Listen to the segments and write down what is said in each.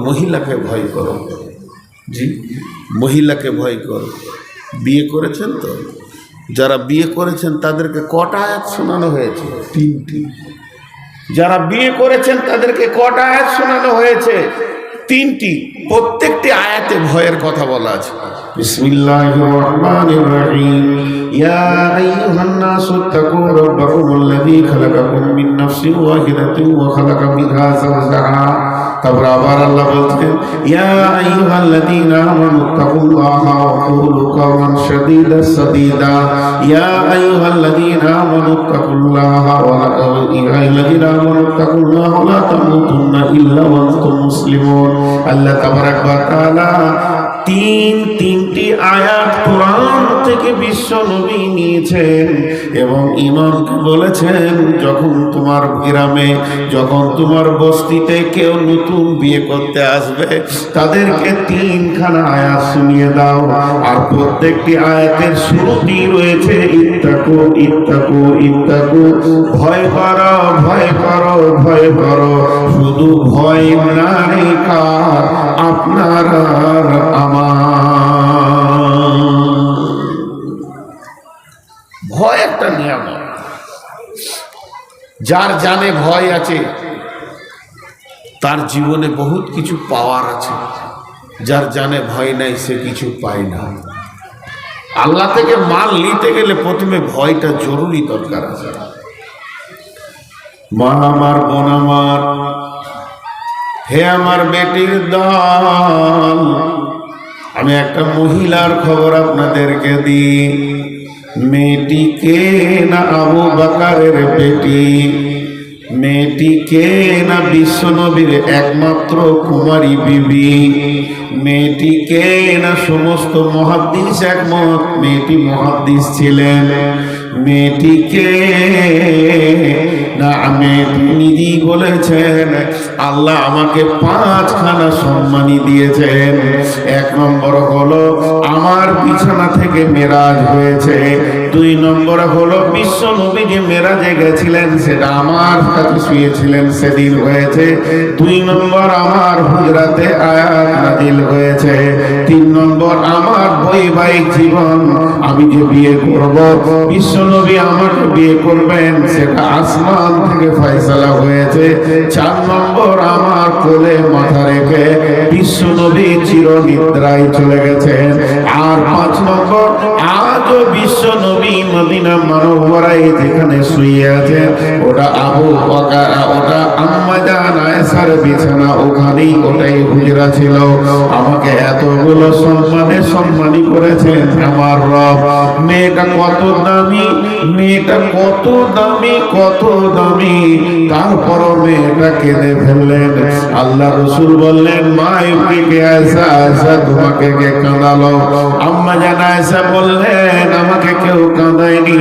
মহিলাকে ভয় করো। জি, মহিলাকে ভয় করো। বিয়ে করেছেন তো? যারা বিয়ে করেছেন তাদেরকে কটা আয়াত শোনানো হয়েছে? 3টি। যারা বিয়ে করেছেন তাদেরকে কটা আয়াত শোনানো হয়েছে? 3টি। প্রত্যেকটি আয়াতে ভয়ের কথা বলা আছে। বিসমিল্লাহির রহমানির রহিম। ইয়া আইয়ুহান নাসু তাকু রাব্বাকুমুল্লাযী খালাকাকুম মিন নাফসিন ওয়াহিদাতিন ওয়া খালাকা মিনহা যাওজাহা। তারপর আবার আল্লাহ বলছেন, ইয়া আইয়ুহাল্লাযীনা আমানু তাকুল্লাহা ওয়া কুলু কাওলান সাদীদা। ইয়া আইয়ুহাল্লাযীনা আমানু তাকুল্লাহা ওয়া লা তামুতুন্না ইল্লা ওয়া আনতুম মুসলিমুন। আল্লাহ তাবারাক ওয়া তাআলা তিনটি আয়াত কোরআন থেকে বিশ্ব নবী নিয়েছেন এবং ইমামকে বলেছেন, যখন তোমার গ্রামে, যখন তোমার বস্তিতে কেউ নতুন বিয়ে করতে আসবে তাদেরকে 3খানা আয়াত শুনিয়ে দাও। আর প্রত্যেকটি আয়াতের শুরুতেই রয়েছে ইত্তাকু ইত্তাকু ইত্তাকু, ভয় করো ভয় করো ভয় করো। শুধু ভয় নাই কার? আপনার আর আমার। ভয় একটা নিয়ামত। যার জানে ভয় আছে তার জীবনে বহুত কিছু পাওয়ার আছে। যার জানে ভয় নাই সে কিছু পায় না। আল্লাহ থেকে মাল নিতে গেলে প্রথমে ভয়টা জরুরি দরকার আছে। মা আমার, বোন আমার, হে আমার বেটির দল, আমি একটা মহিলার খবর আপনাদেরকে দিই। মেয়েটি কে না আবু বকরের বেটি, মেয়েটি কে না বিশ্বনবীর একমাত্র কুমারী বিবি, মেয়েটি কে না সমস্ত মুহাদ্দিস একমত মেয়েটি মুহাদ্দিস ছিলেন, মেয়েটি কে না মেয়েটি নিজেই বলেছেন আল্লাহ আমাকে 5খানা সম্মানী দিয়েছেন। 1 নম্বর হলো আমার বিছানা থেকে মেরাজ হয়েছে। 2 নম্বর হলো বিশ্ব নবী যে মেরাজে গেছিলেন সেটা আমার কাছে শুয়েছিলেন সেদিন হয়েছে। 2 নম্বর আমার হুজরাতে আয়াত নাজিল হয়েছে। 3 নম্বর আমার বৈবাহিক জীবন, আমি যে বিয়ে করব, বিশ্ব নবী আমাকে বিয়ে করবেন সেটা আসমান থেকে ফয়সালা হয়েছে। 4 নম্বর আমার কোলে মাথা রেখে বিশ্ব নবী চিরনিদ্রায় চলে গেছেন। আর 5 নম্বর আজও বিশ্ব নবী মদিনা মানবরাই যেখানে শুয়ে আছেন ওটা আবু বকর, ওটা আম্মা জান আয়েশার বিছানা, ওখানেই ওটাই হুজরা ছিল। আমাকে এতগুলো সম্মানে সম্মানী করেছেন আমার রব। মেয়েটা কত দামি, মেয়েটা কত দামি, কত দামি। তারপরও মেয়েটা কেঁদে ফেললেন। আল্লাহ রাসূল বললেন, মা ইবনে আয়েশা, আয়েশা তোমাকে কে কাঁদালো? আম্মা জান আয়েশা বললেন, আমাকে কেউ কাঁদায়নি,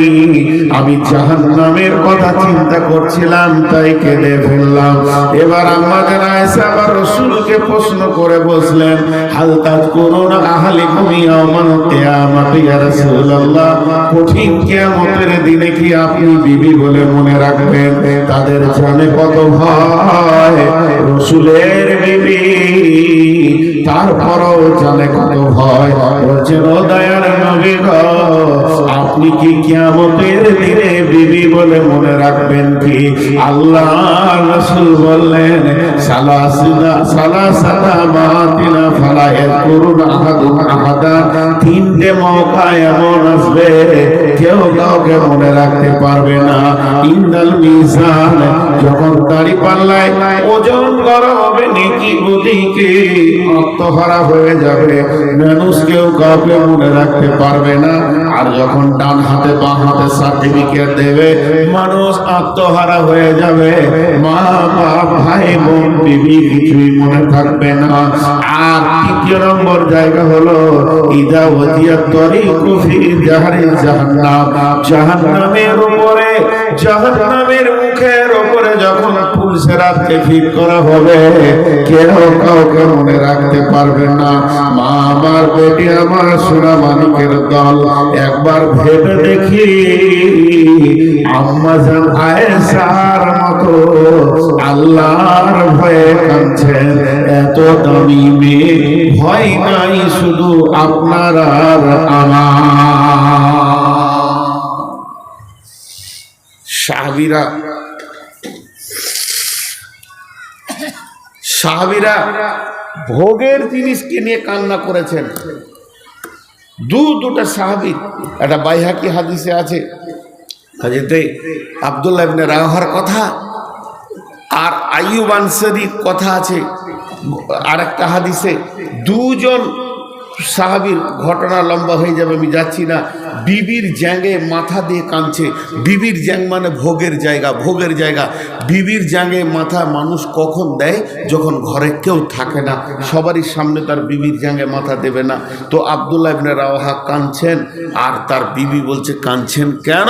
আমি জাহান্নামের কথা চিন্তা করছিলাম তাই কেঁদে ফেললাম। এবার আম্মা জান আয়েশা আবার রাসূলকে প্রশ্ন করে বসলেন, হাল তাযকুরুনা আহলিকুম ইয়াওমাল কিয়ামাতি ইয়া রাসূলুল্লাহ, কঠিন কিয়ামতের দিনে কি আপনি বিবি বলে মনে রাখবেন? তাদের জানে কত ভয়, রাসূলের বিবি তারপরও জানে কত ভয়। বলছেন, ও দয়ার নবী গো, আপনি কি কিয়ামতের দিনে বিবি বলে মনে রাখবেন কি? আল্লাহ রাসূল বললেন, সালাসাতা মাতিনা ফালা ইয়াকুরুনা আহাদুন আহাদা, 3টে মওকা এমন আসবে কেউ কাউকে মনে রাখতে পারবে না। ইন্দাল মিজান, যখন দাড়ি পাল্লায় ওজন করা হবে নেকি বুদিকে আত্মহারা হয়ে যাবে, মানুষ কেউ কাউকে মনে রাখতে পারবে না। আর যখন ডান হাতে বাঁ হাতে সার্টিফিকেট দেবে মানুষ আত্মহারা হয়ে যাবে, মা বাপ ভাই বোন বিবি কিছুই মনে থাকবে না। আর 3 নম্বর জায়গা হলো ইদা ওয়াজিয়াত তরিকু ফি জাহরি জাহান্নাম, জাহান্নামের উপরে, জাহান্নামের মুখের উপরে যখন পুলসেরাতকে ঠিক করা হবে কেউ কাউকে মনে রাখতে পারবে না। মা আমার, বেটি আমার, সোনা মানিকের দল, একবার ভেবে দেখি আম্মা জান আয়েশার মতো আল্লাহর ভয়ে কাঁদছেন, এত দামি মেয়ে, ভয় নাই শুধু আপনার আর আমার। সাহাবীরা ভোগের জিনিসকে নিয়ে কান্না করেছেন। দুটা সাহাবী, একটা বাইহাকি হাদিসে আছে, হাজরতে আব্দুল্লাহ ইবনে রাওয়াহার কথা, আর আইয়ুব আনসারীর কথা আছে আর একটা হাদিসে। দুজন সাহাবীর ঘটনা লম্বা হয়ে যাবে, আমি যাচ্ছি না। বিবির জ্যাঙ্গে মাথা দিয়ে কাঁদছে। বিবির জ্যাং মানে ভোগের জায়গা, ভোগের জায়গা। বিবির জ্যাঙ্গে মাথা মানুষ কখন দেয়? যখন ঘরে কেউ থাকে না, সবারই সামনে তার বিবির জ্যাঙ্গে মাথা দেবে না। তো আব্দুল্লাহ ইবনে রাওয়াহা কাঁদছেন, আর তার বিবি বলছে কাঁদছেন কেন?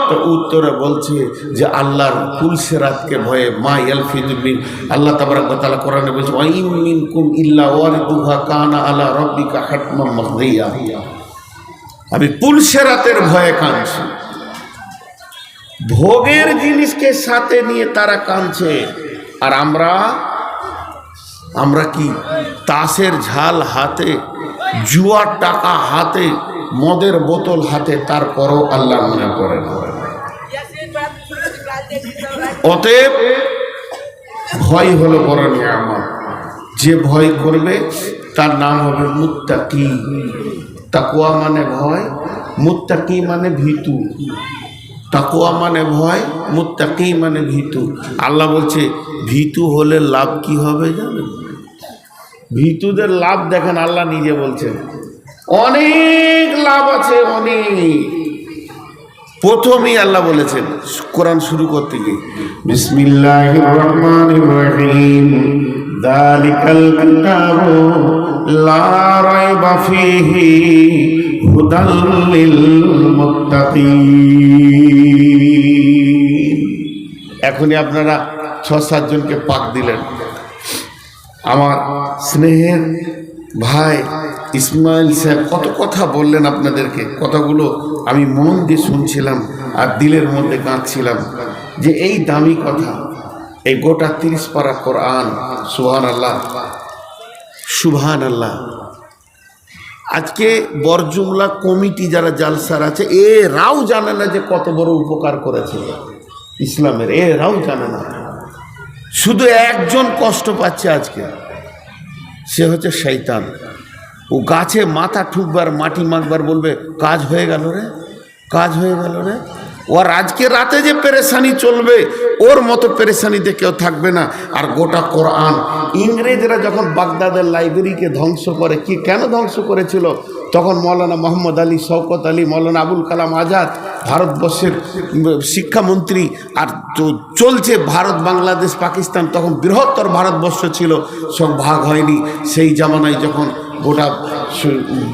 তো উত্তরে বলছে যে আল্লাহর পুলসিরাতকে ভয়ে, মা ইয়ালফিযু মিন, আল্লাহ তাবারাক ওয়া তাআলা কোরআনে বলছে ওয়া ইন মিনকুম ইল্লা ওয়ারিদুহা কানা আলা রাব্বিকা হাতমান মাকদিয়া। আমি পুলসিরাতের ভয়ে কাঁদছি। ভোগের জিনিসকে সাথে নিয়ে তারা কাঁদছে, আর আমরা কি তাসের ঝাল হাতে, জুয়ার টাকা হাতে, মদের বোতল হাতে, তারপরও আল্লাহ মনে করে না। অতএব ভয় হলো বড় নিয়ামত। যে ভয় করবে তার নাম হবে মুত্তাকি। তাকওয়া মানে ভয়, মুত্তাকি মানে ভীতু। তাকওয়া মানে ভয়, মুত্তাকি মানে ভীতু। আল্লাহ বলছে ভীতু হলে লাভ কি হবে জানেন? ভীতুদের লাভ দেখেন, আল্লাহ নিজে বলছেন অনেক লাভ আছে, অনেক। প্রথমেই আল্লাহ বলেছেন কোরআন শুরু করতে গিয়ে, বিসমিল্লাহির রহমানির রহিম, যালিকাল কিতাবু লা রাইবা ফীহি হুদাল লিল মুত্তাকিন। এখনই আপনারা 6-7 জনকে পাক দিলেন। আমার স্নেহের ভাই ইসমাইল সাহেব কত কথা বললেন আপনাদেরকে, কথাগুলো আমি মন দিয়ে শুনছিলাম আর দিলের মধ্যে কাঁদছিলাম যে এই দামি কথা, এই গোটা 30 পারা কোরআন। সুবহানাল্লাহ, সুবহানাল্লাহ। আজকে বরজুমলা কমিটি যারা জালসার আছে, এরাও জানে না যে কত বড় উপকার করেছে ইসলামের, এরাও জানে না। শুধু একজন কষ্ট পাচ্ছে আজকে, সে হচ্ছে শয়তান। ও গাছে মাথা ঠুকবার, মাটি মাখবার, বলবে কাজ হয়ে গেল রে, কাজ হয়ে গেল রে। ওর আজকে রাতে যে পেরেশানি চলবে, ওর মতো পেরেশানিতে কেউ থাকবে না। আর গোটা কোরআন, ইংরেজরা যখন বাগদাদের লাইব্রেরিকে ধ্বংস করে, কি কেন ধ্বংস করেছিল? তখন মৌলানা মোহাম্মদ আলী, শওকত আলী, মৌলানা আবুল কালাম আজাদ ভারতবর্ষের শিক্ষামন্ত্রী, আর চলছে ভারত, বাংলাদেশ, পাকিস্তান, তখন বৃহত্তর ভারতবর্ষ ছিল, সব ভাগ হয়নি। সেই জামানায় যখন গোটা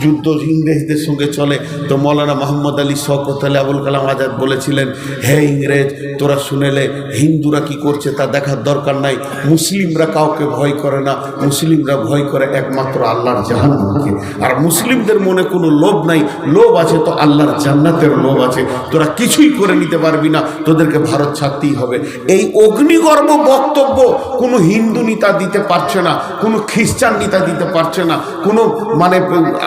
যুদ্ধ ইংরেজদের সঙ্গে চলে, তো মৌলানা মোহাম্মদ আলী, শওকত আলী, আবুল কালাম আজাদ বলেছিলেন, হে ইংরেজ, তোরা শুনেলে হিন্দুরা কি করছে তা দেখার দরকার নাই। মুসলিমরা কাউকে ভয় করে না, মুসলিমরা ভয় করে একমাত্র আল্লাহর জাহান্নামকে। আর মুসলিমদের মনে কোনো লোভ নাই, লোভ আছে তো আল্লাহর জান্নাতের লোভ আছে। তোরা কিছুই করে নিতে পারবি না, তোদেরকে ভারত ছাড়তেই হবে। এই অগ্নিগর্ভ বক্তব্য কোনো হিন্দু নেতা দিতে পারছে না, কোনো খ্রিস্টান নেতা দিতে পারছে না, কোনো মানে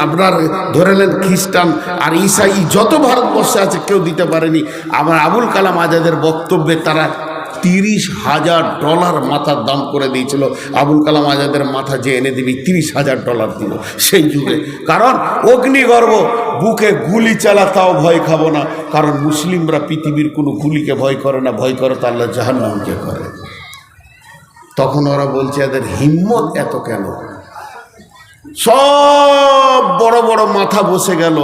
আপনার ধরে নেন খ্রিস্টান আর ঈসাই যত ভারতবর্ষে আছে কেউ দিতে পারেনি। আমার আবুল কালাম আজাদের বক্তব্যে তারা $30,000 মাথার দাম করে দিয়েছিল। আবুল কালাম আজাদের মাথা যে এনে দিবি $30,000 দিল সেই যুগে। কারণ অগ্নিগর্ভ, বুকে গুলি চালাতাও ভয় খাবো না, কারণ মুসলিমরা পৃথিবীর কোনো গুলিকে ভয় করে না, ভয় করে তো আল্লাহ জাহান্নামকে করে। তখন ওরা বলছে এদের হিম্মত এত কেন? সব বড় বড় মাথা বসে গেল,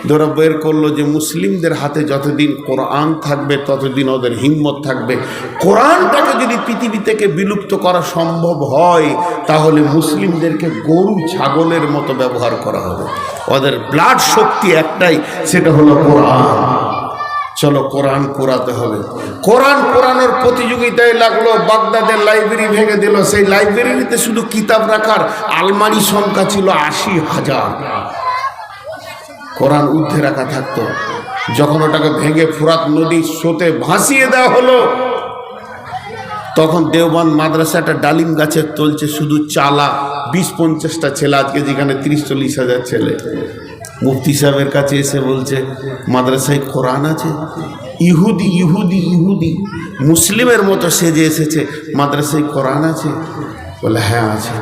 ধরে বের করলো যে মুসলিমদের হাতে যতদিন কোরআন থাকবে ততদিন ওদের হিম্মত থাকবে। কোরআনটাকে যদি পৃথিবী থেকে বিলুপ্ত করা সম্ভব হয়, তাহলে মুসলিমদেরকে গরু ছাগলের মতো ব্যবহার করা হবে। ওদের ব্লাড শক্তি একটাই, সেটা হলো কোরআন। চলো কোরআন পোড়াতে হবে। কোরআন পোড়ানোর প্রতিযোগিতায় লাগলো, বাগদাদের লাইব্রেরি ভেঙে দিল। সেই লাইব্রেরিতে শুধু কিতাব রাখার আলমারি সংখ্যা ছিল 80,000। কোরআন ঊর্ধ্বে রাখা থাকতো। যখন ওটাকে ভেঙে ফুরাত নদীর স্রোতে ভাসিয়ে দেওয়া হলো, তখন দেওবন্দ মাদ্রাসাটা ডালিম গাছের তলছে, শুধু চালা 20-50টা ছেলে, আজকে যেখানে 30-40 হাজার ছেলে। মুফতি সাহেবের কাছে এসে বলছে, মাদ্রাসায় কোরআন আছে? ইহুদি ইহুদি ইহুদি মুসলিমের মতো সেজে এসেছে, মাদ্রাসায় কোরআন আছে? বলে হ্যাঁ আছে।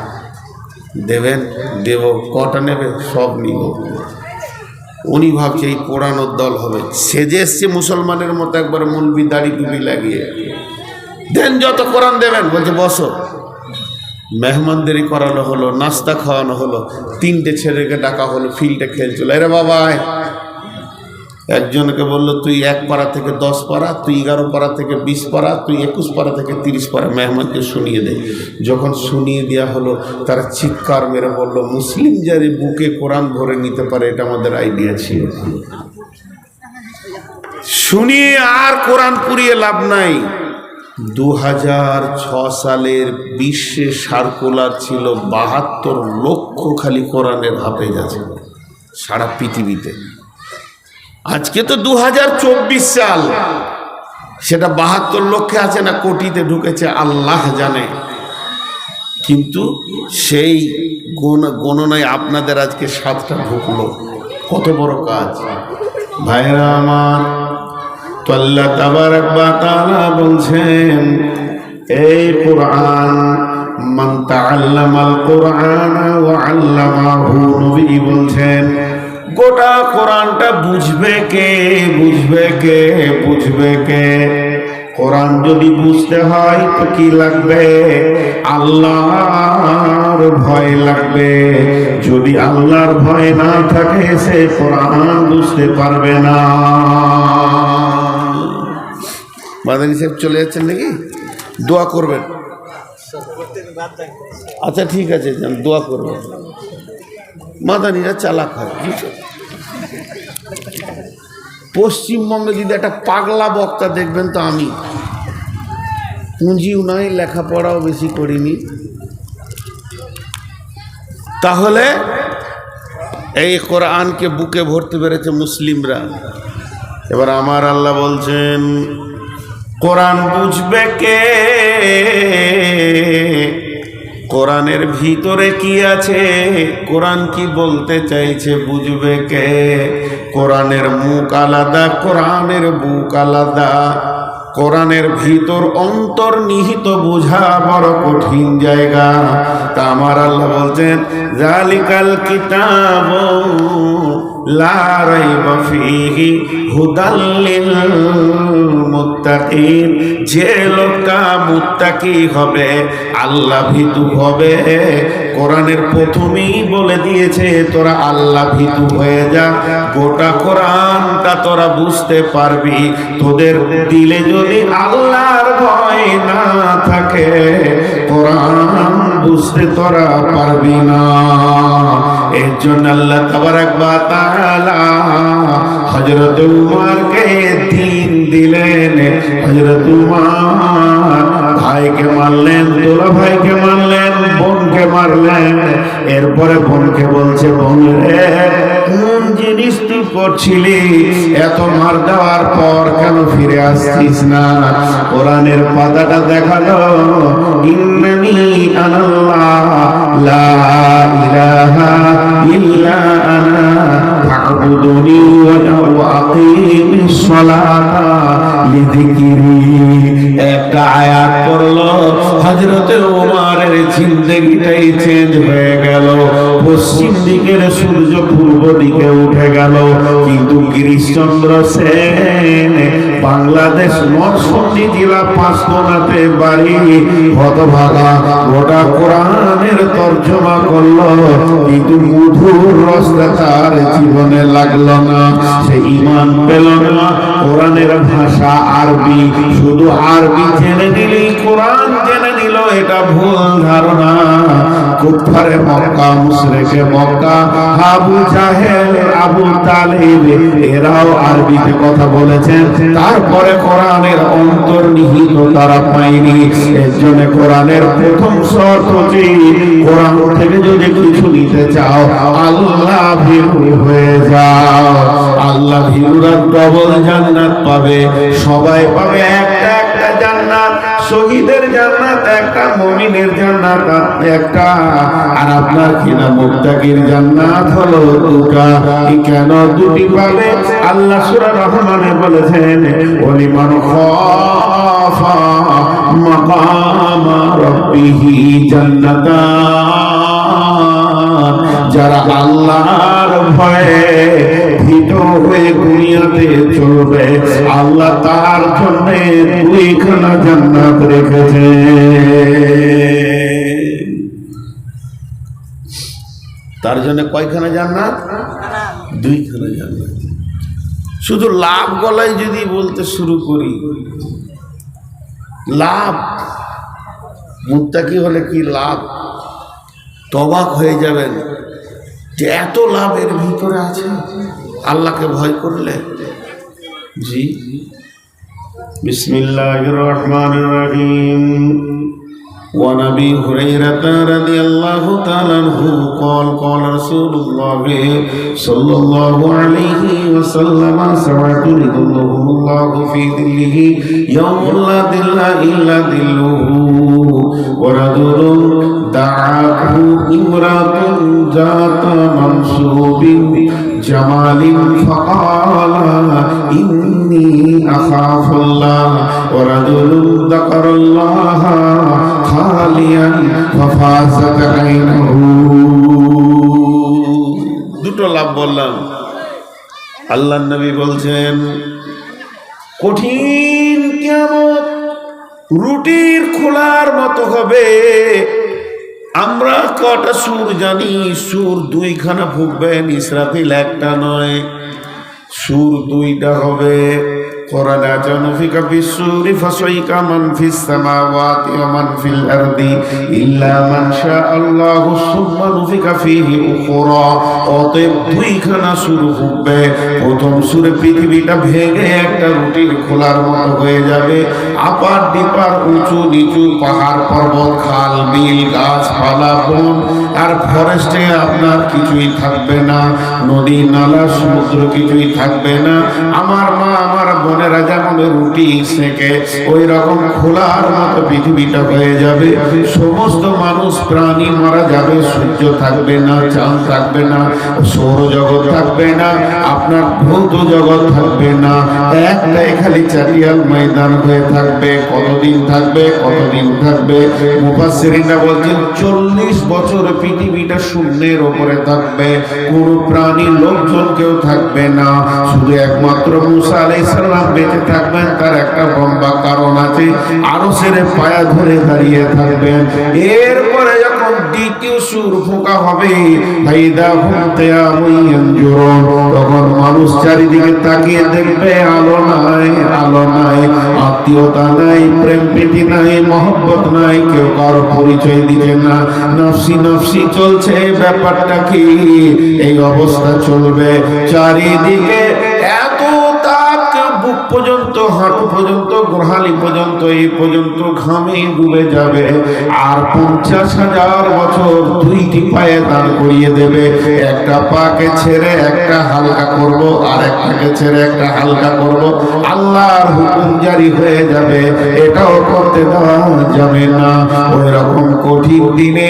দেবেন? দেব। কটা নেবে? সব নিব। উনি ভাবছে এই পোড়ানোর দল হবে, সেজে এসছে মুসলমানের মতো, একবার মৌলবি দাড়ি টুপি লাগিয়ে। দেন যত কোরআন দেবেন। বলছে বসো। মেহমানদারি করানো হলো, নাস্তা খাওয়ানো হলো, 3টে ছেলেকে ডাকা হলো, ফিল্ডে খেলছিল। এরে বাবা, একজনকে বললো তুই 1 পারা থেকে 10 পারা, তুই 11 পারা থেকে 20 পারা, তুই 21 পারা থেকে 30 পারা মেহমানকে শুনিয়ে দে। যখন শুনিয়ে দেওয়া হলো, তারা চিৎকার মেরে বলল, মুসলিম যারে বুকে কোরআন ভরে নিতে পারে, এটা আমাদের আইডিয়া ছিল। শুনিয়ে আর কোরআন পুড়িয়ে লাভ নাই। 2006 সালের বিশ্বে সার্কুলার ছিল 72 লক্ষ খালি কোরআনের হাফেজ আছে সারা পৃথিবীতে। আজকে তো 2024 সাল, সেটা 72 লক্ষে আছে না কোটিতে ঢুকেছে আল্লাহ জানে। কিন্তু সেই গণনায় আপনাদের আজকে 7টা ঢুকলো, কত বড় কাজ ভাইরা আমার। তো আল্লাহ তাবারক ওয়া তাআলা বলছেন, এই কোরআন মান তাআল্লামাল কোরআন ওয়া আল্লামাহু, নবী বলছেন গোটা কোরআনটা বুঝবে কে? বুঝবে কে? বুঝবে কে? কোরআন যদি বুঝতে হয় তো কি লাগবে? আল্লাহর ভয় লাগবে। যদি আল্লাহর ভয় না থাকে, সে কোরআন বুঝতে পারবে না। মাদানী সাহেব চলে যাচ্ছেন নাকি? দোয়া করবেন। আচ্ছা ঠিক আছে, যান দোয়া করবেন। মাদানীরা চালাক হয়। পশ্চিমবঙ্গে যদি একটা পাগলা বক্তা দেখবেন তো আমি, পুঁজিও নাই, লেখাপড়াও বেশি করিনি, তাহলে এই কোরআনকে বুকে ভরতে পেরেছে মুসলিমরা। এবার আমার আল্লাহ বলছেন, কোরআন বুঝবে কে? কোরআনের ভিতরে কি আছে, কোরআন কি বলতে চাইছে, বুঝবে কে? কোরআনের মুখ আলাদা, কোরআনের বুক আলাদা। কোরআনের ভিতর অন্তর্নিহিত বোঝা বড় কঠিন জায়গা। তা আমার আল্লাহ বলছেন, জালিকাল কিতাবু লা রাইবা ফীহি হুদাল লিল মুত্তাকিন। যে লোকটা মুত্তাকি হবে, আল্লাহ ভীতু হবে, কোরআনের প্রথমেই বলে দিয়েছে তোরা আল্লাহ ভীতু হয়ে যা। গোটা কোরআনটা তোরা বুঝতে পারবি। তোদের দিলে যদি আল্লাহর ভয় না থাকে, কোরআন বুঝতে তোরা পারবি না। এর জন্য আল্লাহ তাবারক ওয়া তাআলা হযরত উমরকে দিন দিলেন। হযরত উমর ভাইকে মারলেন, দুলা ভাইকে মারলেন, বোনকে মারলেন। এরপরে বোনকে বলছে, বোন রে, কোন জিনিস তুই করছিলি? এত মার দেওয়ার পর কেন ফিরে আসছিস না? কোরআনের পাতাটা দেখালো, ইন্নানি আনাল্লাহ লা ইলাহা ইল্লা আনা ফা'বুদুনি ওয়া আকিমিস সালাতা লিযিকরি। একটা আয়াত পড়লো, হযরতে ওমরের জিন্দেগিটাই চেঞ্জ হয়ে গেল। পশ্চিম দিকের সূর্য পূর্ব দিকে উঠে গেল। কিন্তু গিরিশচন্দ্র সেন, বাংলাদেশ নরসিংদী জেলা পাঁচকোনাতে বাড়ি, হতভাগা, গোটা কোরআনের তর্জমা করলো, কিন্তু মধুর রসটা তার জীবনে লাগলো না। সে ঈমান পেল না। কোরআনের ভাষা আরবি, শুধু আরবি জেনে নিলেই কোরআন জেনে নিল, এটা ভুল ধারণা। কুফারে মক্কা, মুশরিকে মক্কা, আবু জাহেল, আবু তালিব, এরাও আরবিতে কথা বলেছেন, তারপরে কোরআনের অন্তর্নিহিত তারা পায়নি। এর জন্য কোরআনের প্রথম শর্ত হচ্ছে, কোরআন থেকে যদি কিছু নিতে হতে চাও, আল্লাহ ভীরু হয়ে যাও। আল্লাহ ভীরুরা ডবল জান্নাত পাবে। সবাই পাবে একটা একটা জান্নাত। শহীদের জান্নাত একটা, মুমিনের জান্নাত একটা, আর আপনার কিনা মুত্তাকির জান্নাত হলো দুটা। কেন দুটি পাবে? আল্লাহ সূরা রহমানে বলেছেন, ওলিমান খাফা মাকাম রাব্বিহি জান্নাতান। যারা আল্লাহর ভয়ে ভীত হয়ে দুনিয়াতে চলবে, আল্লাহ তার জন্য দুইখানা জান্নাত রেখেছে। তার জন্য কয়খানা জান্নাত? দুইখানা জান্নাত। শুধু লাভ গলায় যদি বলতে শুরু করি, লাভ মুত্তাকি হলে কি লাভ, তবাক হয়ে যাবেন যে এত লাভ এর ভিতরে আছে আল্লাহকে ভয় করলে। জি, বিসমিল্লাহির রহমানির রহিম। وعن ابي هريره رضي الله تعالى عنه قال قال رسول الله صلى الله عليه وسلم سبعة يظلهم الله في ظله يوم لا ظل الا ظله ورجل دعته امرأة ذات منصب جمال فقال إني أخاف الله ورجل ذكر الله خاليا ففازت عينه। দুটো লাভ বললাম। আল্লাহর নবী বলছেন, কঠিন কিয়ামত রুটির খোলার মতো হবে। আমরা কটা সুর জানি? সুর দুইখানা ফুঁকবেন, ইসরাফিল একটা নয়, সুর দুইটা হবে। কোরআন আছে, নুফিকা ফিস-সূরি ফাসাইকা মান ফিস-সামাওয়াতি ওয়া মান ফিল আরদি ইল্লা মান শাআল্লাহু সুম্মা নুফিকা ফীহি উখরা। অতএব দুইখানা সুর ফুঁকবে। প্রথম সুরে পৃথিবীটা ভেঙে একটা রুটির খোলার মতো হয়ে যাবে। আপার ডিপার, উঁচু নিচু, পাহাড় পর্বত, খাল বিল, গাছপালা, বন আর ফরেস্টে আপনার কিছুই থাকবে না। নদী নালা সমুদ্র কিছুই থাকবে না। আমার মা আমার বোনেরা যেমন রুটি সেকে ওই রকম খোলার মতো পৃথিবীটা হয়ে যাবে। সমস্ত মানুষ প্রাণী মারা যাবে। সূর্য থাকবে না, চাঁদ থাকবে না, সৌরজগৎ থাকবে না, আপনার ভৌত জগৎ থাকবে না। একটাই খালি চারিয়াল ময়দান হয়ে থাকবে। কতদিন থাকবে? কতদিন থাকবে? মুফাসসিরিনরা বলছেন 40 বছর পৃথিবীটা শূন্যের ওপরে থাকবে। কোনো প্রাণী লোকজন কেউ থাকবে না। শুধু একমাত্র মুসা আলাইহিস সালাম বেঁচে থাকবেন। তার একটা লম্বা কারণ আছে, আরশের পায়া ধরে দাঁড়িয়ে থাকবেন। এরপরে যখন দ্বিতীয় সুর ফোঁকা হবে, ফাইদা হুম কিয়ামুন ইয়ানজুরুন, তখন মানুষ চারিদিকে তাকিয়ে দেখবে আলো নাই, আলো নাই, আত্মীয়তা নাই, প্রেম প্রীতি নাই, মহব্বত নাই, কেউ কারো পরিচয় দিবে না। নফসি নফসি চলছে। ব্যাপারটা কি? এই অবস্থা চলবে। চারিদিকে এত তাপ, বুক পর্যন্ত, হাঁটু পর্যন্ত, গোড়ালি পর্যন্ত, এই পর্যন্ত ঘামে ডুবে যাবে। আর 50,000 বছর দুইটি পায়ে দাঁড় করিয়ে দেবে। একটা পাকে ছেড়ে একটা হালকা করব, আর একটাকে ছেড়ে একটা হালকা করব। আল্লাহর হুকুম জারি হয়ে যাবে। এটাও করতে দেওয়া যাবে না। ওই রকম কঠিন দিনে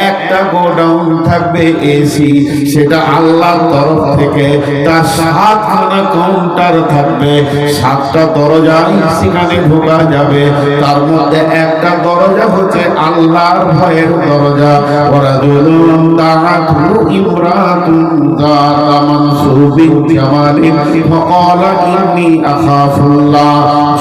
একটা গোডাউন থাকবে এসি, সেটা আল্লাহর তরফ থেকে। তার 7খানা কাউন্টার থাকবে, 7টা দরজায় সেখানে ঢোকা যাবে। তার মধ্যে একটা দরজা হচ্ছে আল্লাহর ভয়ের দরজা। ওয়ারাজুলুন দাআতহু ইমরাতুন যাতা মানসুবিন জামালিন ফাকালা ইন্নী আখাফুল্লাহ।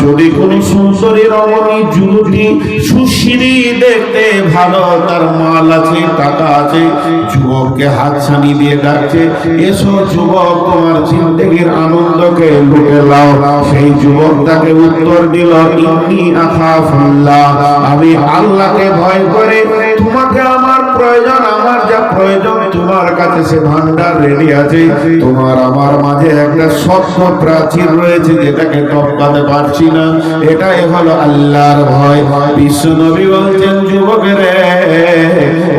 যদি কোন সুন্দরী রমণী যুবতী, সুশ্রী, দেখতে ভালো, তার মাল আছে, টাকা আছে, যুবককে হাতছানি দিয়ে ডাকছে, এসো যুবক, তোমার জিন্দেগির আনন্দকে লুটে লাও। সেই যুবক তাকে উত্তর দিল, ইন্নী আখাফুল্লাহ, আমি আল্লাহকে ভয় করে, তোমাকে আমার প্রয়োজন, আমার যা প্রয়োজন তোমার কাছে সে ভান্ডার রেডি আছে। তোমার আমার মাঝে একটা শক্ত প্রাচীর রয়েছে যেটাকে টপকাতে পারছি না, এটাই হলো আল্লাহর ভয়। বিশ্ব নবী বলছেন, যুবকেরা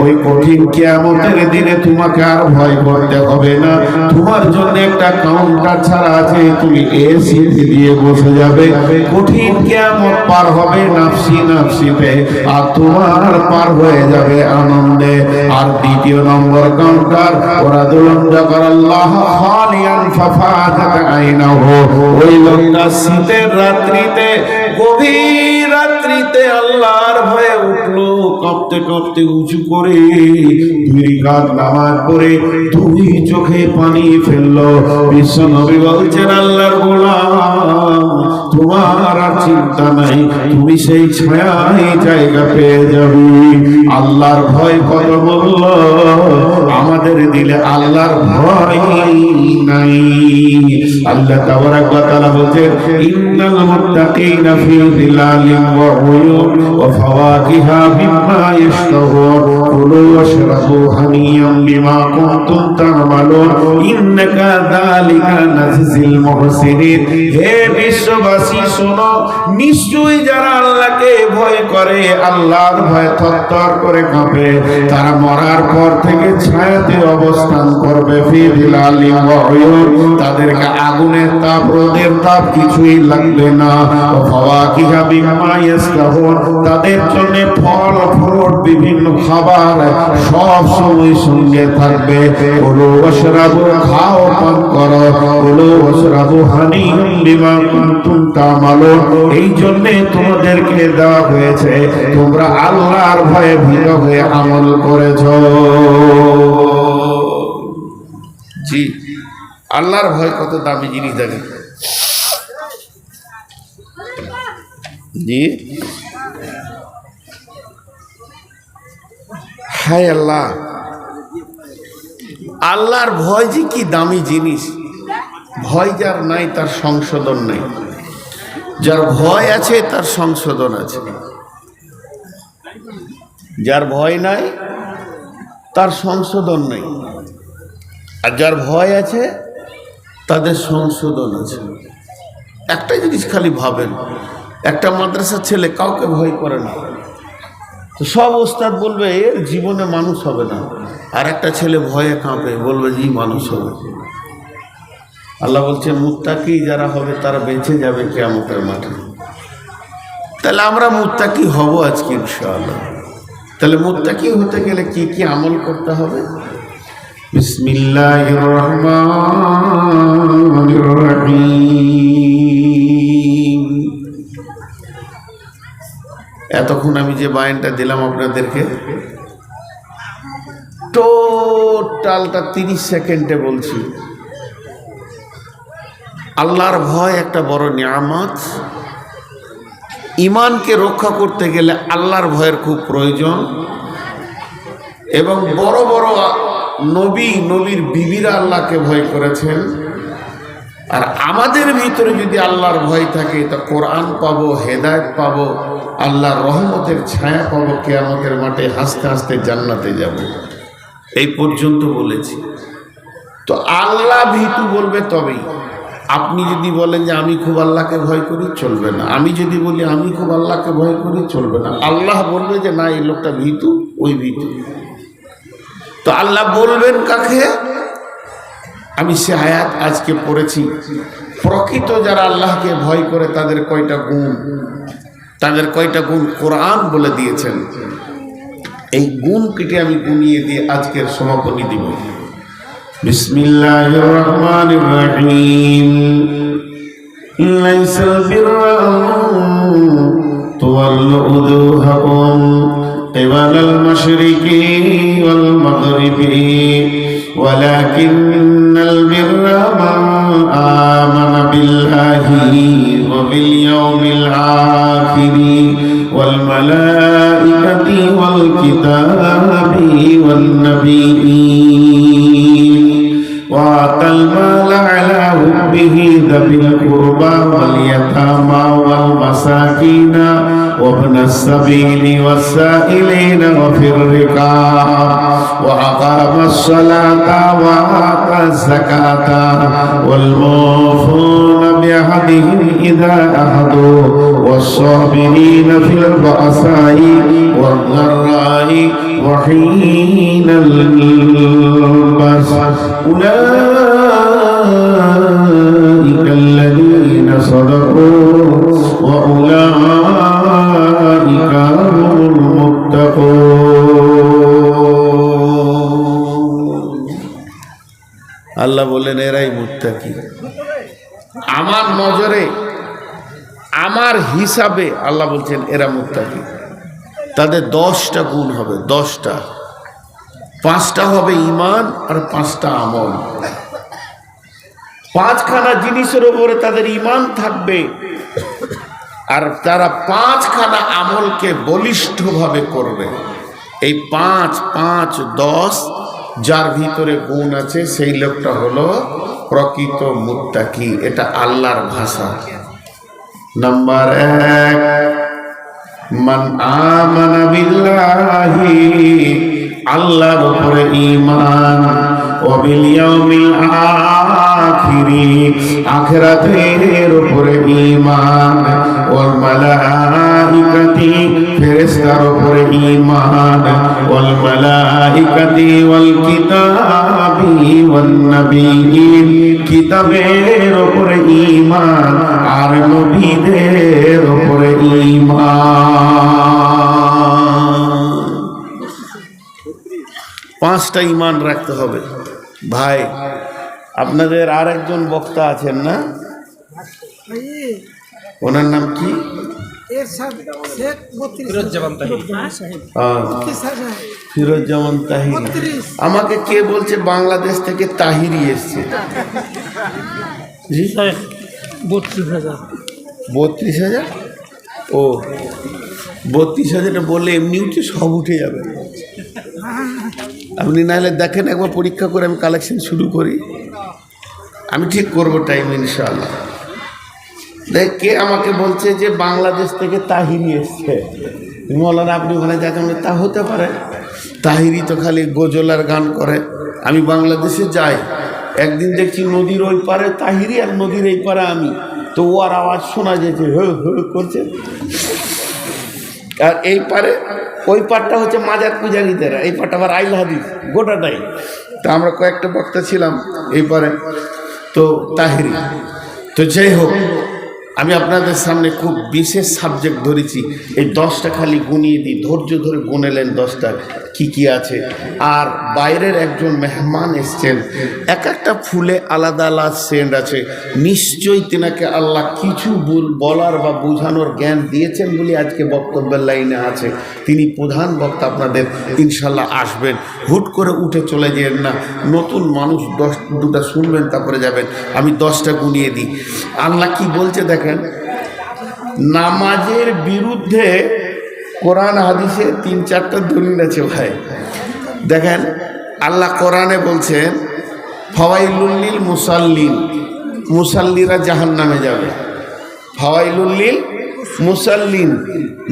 ওই কঠিন কিয়ামতের দিনে তোমাকে আর ভয় করতে হবে না। তোমার জন্য একটা কাউন্টার ছাড়া আছে, তুমি এসি দিয়ে বসে যাবে। কঠিন কিয়ামত পার হবে নাফসি নাফসিতে, আর তোমার পার হয়ে যাবে আনন্দে। আর দ্বিতীয় নম্বর কাউন্টার, ওরা দুলন জাকার আল্লাহ খালিয়ান ফাফাজাত আইনাহু, ওই লোকটা শীতের রাত্রিতে, গভীর রাত্রিতে আল্লাহর ভয়ে উঠলো, কাঁপতে কাঁপতে উঁচু করে 2 রাকাত নামাজ পড়ে 2 চোখে পানি ফেললো। বিশ্ব নবী বলছেন, আল্লাহর গোলাম তোমার আর চিন্তা নাই, তুমি সেই ছায়ায় জায়গা পেয়ে যাবে। আল্লাহর ভয় কত বলল, আমাদের দিলে আল্লাহর ভয় নাই। আল্লাহ তাবারাক ওয়া তাআলা বলেন, ইন্নাল মুত্তাকিনা ফি যিলালিন ওয়া উয়ুন ওয়া ফাওয়াকিহা মিম্মা ইয়াশতাহুন কুলু ওয়াশরাবু হানিয়াম বিমা কুনতুম তা'মালুন ইন্নাকা যালিকা নাজিল মুহসিনিন। হে বিশ্ববাসী শোনো, নিশ্চয়ই যারা আল্লাহকে ভয় করে, আল্লাহর ভয়ে থরথর করে কাঁপে, তারা মরার পর থেকে ছায়াতে অবস্থান করবে। ফি যিলালিন ওয়া উয়ুন, তাদেরকে আগুনের তাপ রোদের তাপ কিছুই লাগবে না। ফাওয়াকিহা বিম্মা ইয়াশতাহুন, তাদের জন্য ফল ফ্রুট বিভিন্ন খাবার সব সময় সঙ্গে থাকবে। কুলু ওয়াশরাবু, খাও পান করো, কুলু ওয়াশরাবু হানিয়াম বিমা কুনতুম তা'মালুন, এই জন্য তোমাদেরকে দেওয়া হয়েছে, তোমরা আল্লাহর ভয়ে ভীত হয়ে আমল করেছো। জি, আল্লাহর ভয় কত দামি জিনিস দেখেন। জি, হায় আল্লাহ, আল্লাহর ভয় যে কি দামি জিনিস। ভয় যার নাই তার সংশোধন নেই, যার ভয় আছে তার সংশোধন আছে। যার ভয় নাই তার সংশোধন নেই, আর যার ভয় আছে তাদের সংশোধন আছে। একটা জিনিস খালি ভাবেন, একটা মাদ্রাসার ছেলে কাউকে ভয় করে না, তো সব ওস্তাদ বলবে এর জীবনে মানুষ হবে না, আর একটা ছেলে ভয়ে কাঁপে, বলবে জি মানুষ হবে। আল্লাহ বলছেন, মুত্তাকি যারা হবে তারা বেঁচে যাবে কিয়ামতের মাঠে। তাহলে আমরা মুত্তাকি হব আজকে ইনশাআল্লাহ। তাহলে মুত্তাকি হতে গেলে কি কি আমল করতে হবে? বিসমিল্লাহির রহমানির রহিম। এতক্ষণ আমি যে বায়ানটা দিলাম আপনাদেরকে, টোটালটা 30 সেকেন্ডে বলছি। আল্লাহর ভয় একটা বড় নিয়ামত। ঈমানকে রক্ষা করতে গেলে আল্লাহর ভয়ের খুব প্রয়োজন। এবং বড় বড় নবীর বিবিরা আল্লাহকে ভয় করেছেন। আর আমাদের ভিতরে যদি আল্লাহর ভয় থাকে, তা কোরআন পাবো, হেদায়েত পাবো, আল্লাহর রহমতের ছায়া পাবো, কিয়ামতের মাঠে হাসতে হাসতে জান্নাতে যাব। এই পর্যন্ত বলেছি। তো আল্লাহ ভীতু বলবে তবেই। আপনি যদি বলেন যে আমি খুব আল্লাহকে ভয় করি, চলবে না। আমি যদি বলি আমি খুব আল্লাহকে ভয় করি, চলবে না। আল্লাহ বলবে যে না, এই লোকটা ভীতু, ওই ভীতু। তো আল্লাহ বলবেন কাকে? আমি সে আয়াত আজকে পড়েছি। প্রকৃত যারা আল্লাহকে ভয় করে তাদের কয়টা গুণ, তাদের কয়টা গুণ কোরআন বলে দিয়েছেন। এই গুণ কেটে আমি গুনিয়ে দিয়ে আজকের সমাপনী দিব। বিসমিল্লাহির রহমানির রহিম। লাইসাল বিররা তুওয়াল্লু উজুহাকুম কিবালাল মাশরিকি ওয়াল মাগরিবি ওয়ালাকিন্নাল বিররা মান আমানা বিল্লাহি ওয়া বিল ইয়াউমিল আখিরি ওয়াল মালাইকাতি ওয়াল কিতাবি ওয়ান নাবিয়্যিন وآتى المال على حبه ذوي القربى واليتامى والمساكين وابن السبيل والسائلين وفي الرقاب وأقام الصلاة وآتى الزكاة والموفون بعهدهم إذا عاهدوا والصابرين في البأساء والضراء وحين البأس أولئك الذين صدقوا وأولئك هم المتقون আল্লাহ বলেন এরাই মুত্তাকি। আমার নজরে আমার হিসাবে আল্লাহ বলছেন এরা মুত্তাকি। তাদের 10টা গুণ হবে, 10টা। 5টা হবে ঈমান আর 5টা আমল। 5খানা জিনিসের উপরে তাদের ঈমান থাকবে আর তারা 5খানা আমলকে বলিষ্ঠভাবে করবে। এই 5, 5, 10 যার ভিতরে গুণ আছে সেই লোকটা হলো প্রকৃত মুত্তাকি। এটা আল্লাহর ভাষা। নাম্বার 1, মান আমানা বিল্লাহি, আল্লাহর উপরে ঈমান, ও বিল ইয়াউমিল আখিরি, আখিরাতের উপরে ঈমান, ওয়াল মালাইকাতি, ফেরেশতার উপরে ঈমান, ওয়াল মালাইকাতি ওয়াল কিতাবি ওয়ান নবিয়্যিন, কিতাবের উপরে ঈমান আর নবীদের উপরে ঈমান। 5টা ঈমান রাখতে হবে। ভাই আপনাদের আর একজন বক্তা আছেন না, ওনার নাম কি? ফিরোজ্জামান তাহিরি। আমাকে কে বলছে বাংলাদেশ থেকে তাহিরি এসছে? 32,000। ও 32,000 বললে এমনি উঠে সব উঠে যাবে। আপনি নাহলে দেখেন একবার পরীক্ষা করে আমি কালেকশন শুরু করি, আমি ঠিক করবো টাইম ইনশাআল্লাহ। দেখ কে আমাকে বলছে যে বাংলাদেশ থেকে তাহিরি এসছে। মৌলানা আপনি ওখানে দেখেন, তা হতে পারে, তাহিরি তো খালি গজলার গান করে। আমি বাংলাদেশে যাই, একদিন দেখছি নদীর ওই পারে তাহিরি আর নদীর এই পারে আমি, তো ওর আওয়াজ শোনা যেছে হো হো করছে। আর এই পারে ওই পারটা হচ্ছে মাজার পূজারীদের, এই পারটা আবার আইল হাদিস গোটাটাই। তা আমরা কয়েকটা বক্তা ছিলাম এই পারে, তো তাহিরি। তো যাই হোক, আমি আপনাদের সামনে খুব বিশেষ সাবজেক্ট ধরেছি। এই 10টা খালি গুনিয়ে দিই, ধৈর্য ধরে গুনেলেন 10টা কি কি আছে। আর বাইরের একজন মেহমান এসছেন, এক একটা ফুলে আলাদা আলাদা সেন্ট আছে। নিশ্চয়ই তেনাকে আল্লাহ কিছু বলার বা বোঝানোর জ্ঞান দিয়েছেন বলে আজকে বক্তব্যের লাইনে আছে। তিনি প্রধান বক্তা, আপনাদের ইনশাল্লাহ আসবেন। হুট করে উঠে চলে যেন না, নতুন মানুষ 2টা শুনবেন তারপরে যাবেন। আমি 10টা গুনিয়ে দিই। আল্লাহ কি বলছে দেখেন, নামাজের বিরুদ্ধে কোরআন হাদিসে 3-4টা দলিল আছে ভাই। দেখেন আল্লাহ কোরআনে বলছেন ফাওয়াইলুল লিল মুসাল্লিন, মুসাল্লিরা জাহান্নামে যাবে। ফাওয়াইলুল লিল মুসাল্লিন,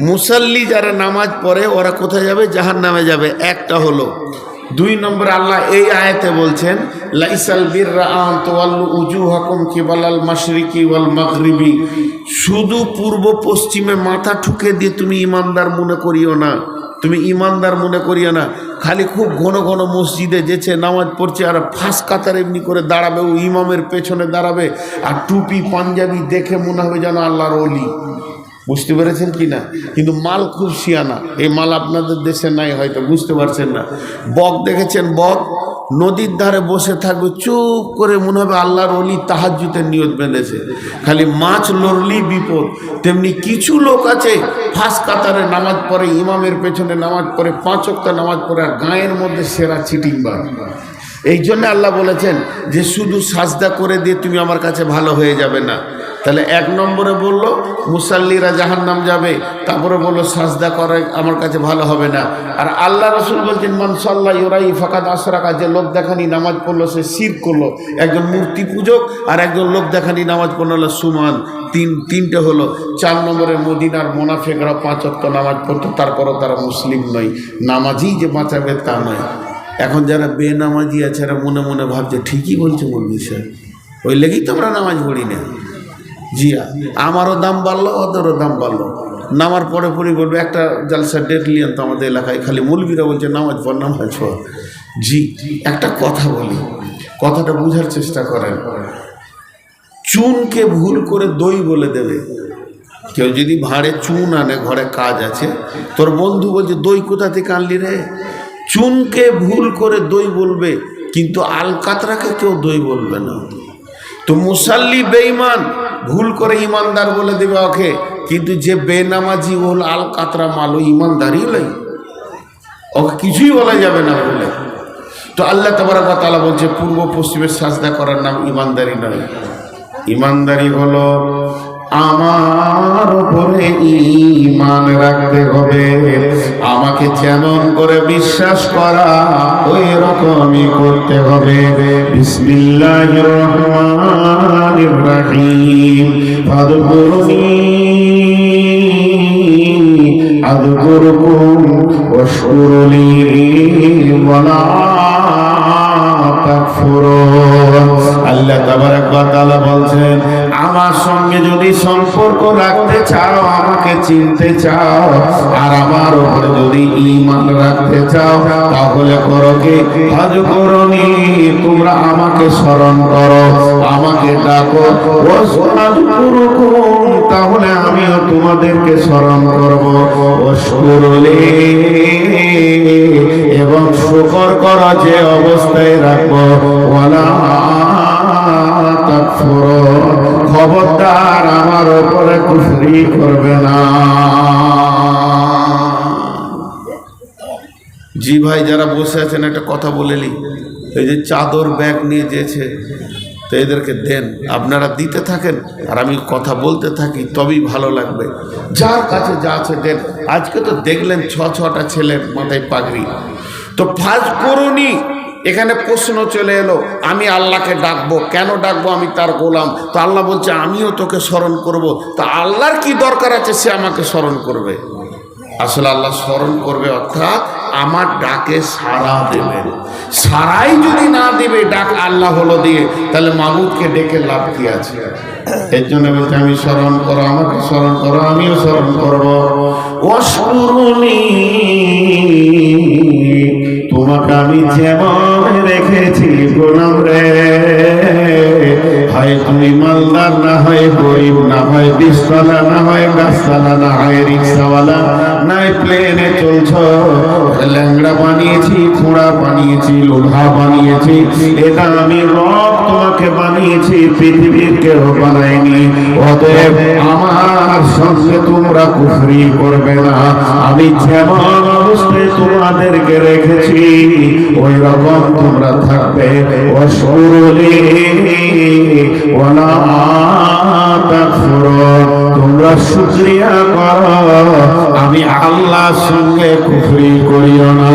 মুসাল্লি যারা নামাজ পড়ে ওরা কোথায় যাবে? জাহান্নামে যাবে। একটা হলো। 2 নম্বর আল্লাহ এই আয়াতে বলছেন লাইসাল বিররা আন তুওয়াল্লু উজুহাকুম কিবালাল মাশরিকি ওয়াল মাগরিবি, শুধু পূর্ব পশ্চিমে মাথা ঠুকে দিয়ে তুমি ইমানদার মনে করিও না, তুমি ইমানদার মনে করিও না। খালি খুব ঘন ঘন মসজিদে যেছে, নামাজ পড়ছে আর ফাঁস কাতার এমনি করে দাঁড়াবে, ও ইমামের পেছনে দাঁড়াবে আর টুপি পাঞ্জাবি দেখে মনে হবে যেন আল্লাহর ওলি। বুঝতে পেরেছেন কি না? কিন্তু মাল খুব শিয়ানা। এই মাল আপনাদের দেশে নাই, হয়তো বুঝতে পারছেন না। বক দেখেছেন? বক নদীর ধারে বসে থাকবে চুপ করে, মনে হবে আল্লাহর ওলি তাহাজ্জুদের নিয়ত বেঁধেছে। খালি মাছ লড়লি বিপদ। তেমনি কিছু লোক আছে ফাঁস কাতারে নামাজ পড়ে, ইমামের পেছনে নামাজ পড়ে, 5 ওয়াক্ত নামাজ পড়ে, আর গায়ের মধ্যে সেরা চিটিংবাজ। এই জন্য আল্লাহ বলেছেন যে শুধু সাজদা করে দিয়ে তুমি আমার কাছে ভালো হয়ে যাবে না, তাহলে এক নম্বরে বললো মুসাল্লিরা জাহান্নাম যাবে, তারপরে বললো সাজদা করে আমার কাছে ভালো হবে না। আর আল্লাহ রসুল বলছেন মান সাল্লা ইউরাই ফাকাদ আশরাকা, যে লোক দেখানি নামাজ পড়লো সে শিরক করলো। একজন মূর্তি পূজক আর একজন লোক দেখানি নামাজ পড়লো সুমান, তিনটে হলো। 4 নম্বরে মদিনার মুনাফিকরা 5 ওয়াক্ত নামাজ পড়তো, তারপরও তারা মুসলিম নয়। নামাজই যে বাঁচাবে তা নয়। এখন যারা বেনামাজি আছে এরা মনে মনে ভাবছে ঠিকই বলছে মৌলভী সাহেব, ওই লেগেই তো আমরা নামাজ পড়ি না। জি আমারও দাম বাড়লো, ওদেরও দাম বাড়লো। নামার পরে বলবে একটা জালসা ডেট লিয়েন তো আমাদের এলাকায়, খালি মৌলভীরা বলছে নামাজ পড় নামাজ পড়। জি একটা কথা বলি, কথাটা বুঝার চেষ্টা করেন। চুনকে ভুল করে দই বলে দেবে। কেউ যদি ভাঁড়ে চুন আনে, ঘরে কাজ আছে, তোর বন্ধু বলছে দই কোথা থেকে আনলি রে, চুনকে ভুল করে দই বলবে, কিন্তু আলকাতরাকে কেউ দই বলবে না। তো মুসাল্লি বেঈমান ভুল করে ইমানদার বলে দেবে ওকে, কিন্তু যে বেনামাজি হল আলকাতরা মাল, ও ইমানদারই লই, ওকে কিছুই বলা যাবে না বলে। তো আল্লাহ তাবারক ওয়া তাআলা বলছে পূর্ব পশ্চিমের সাজদা করার নাম ইমানদারি নয়। ইমানদারি হলো আমার উপরে ঈমান রাখতে হবে, আমাকে যেমন করে বিশ্বাস করা ওই রকমই করতে হবে। বিসমিল্লাহির রহমানির রহিম। ফাদকুরুনি আযকুরকুম ওয়াশকুরুলি ওয়ালা তাকফুরুন। আল্লাহ তাবারক ওয়া তাআলা বলছেন আমার সঙ্গে যদি সম্পর্ক রাখতে চাও, আমাকে চিনতে চাও, আর আমার উপরে যদি ঈমান রাখতে চাও, তাহলে করো কি ফাযকুরুনি, তোমরা আমাকে স্মরণ করো, আমাকে ডাকো। ওয়াশকুরুকুম, তাহলে আমিও তোমাদেরকে স্মরণ করব। ওয়াশকুরুলি, এবং শুকর করো যে অবস্থায় রাখবো। ওয়ালা তাকফুরুন, খবরদার আমার উপরে কুফরি করবে না। জি ভাই যারা বসে আছেন একটা কথা বলেলি, এই যে চাদর ব্যাগ নিয়ে যেছে, তো এদেরকে দেন, আপনারা দিতে থাকেন আর আমি কথা বলতে থাকি, তবেই ভালো লাগবে। যার কাছে যা আছে দেন। আজকে তো দেখলেন 6টা ছেলের মাথায় পাগড়ি। তো ফাযকুরুনি, এখানে প্রশ্ন চলে এলো, আমি আল্লাহকে ডাকবো, কেন ডাকবো? আমি তার গোলাম। তো আল্লাহ বলছে আমিও তোকে স্মরণ করব। তা আল্লাহর কি দরকার আছে সে আমাকে স্মরণ করবে? আসলে আল্লাহ স্মরণ করবে অর্থাৎ আমার ডাকে সাড়া দেবেন। সাড়াই যদি না দেবে, ডাক আল্লাহ হলো দিয়ে, তাহলে মাবুদকে ডেকে লাভ কি আছে? এর জন্য বলছে আমি স্মরণ করো, আমাকে স্মরণ করো, আমিও স্মরণ করবো। ওয়াশকুরুনি, তোমাকে আমি যেমন রেখেছি গোলাম রে, হয় তুমি মালদার, না হয় গরিব, না হয় বিশতলা, না হয় গাছতলা, না হয় রিক্সাওয়ালা, নাই প্লেনে চলছ, ল্যাংড়া বানিয়েছি, খোঁড়া বানিয়েছি, লোধা বানিয়েছি, এটা আমি রব তোমাকে বানিয়েছি, পৃথিবীর কেউ বানায়নি। অতএব আমার সঙ্গে তোমরা কুফরি করবে না। আমি যেমন অবস্থায় তোমাদেরকে রেখেছি ওই রকম তোমরা থাকবে। ওয়াশকুরুলি ওয়ালা তাকফুরুন, তোমরা শুকরিয়া করো, আমি আল্লাহর সঙ্গে কুফরি করিও না।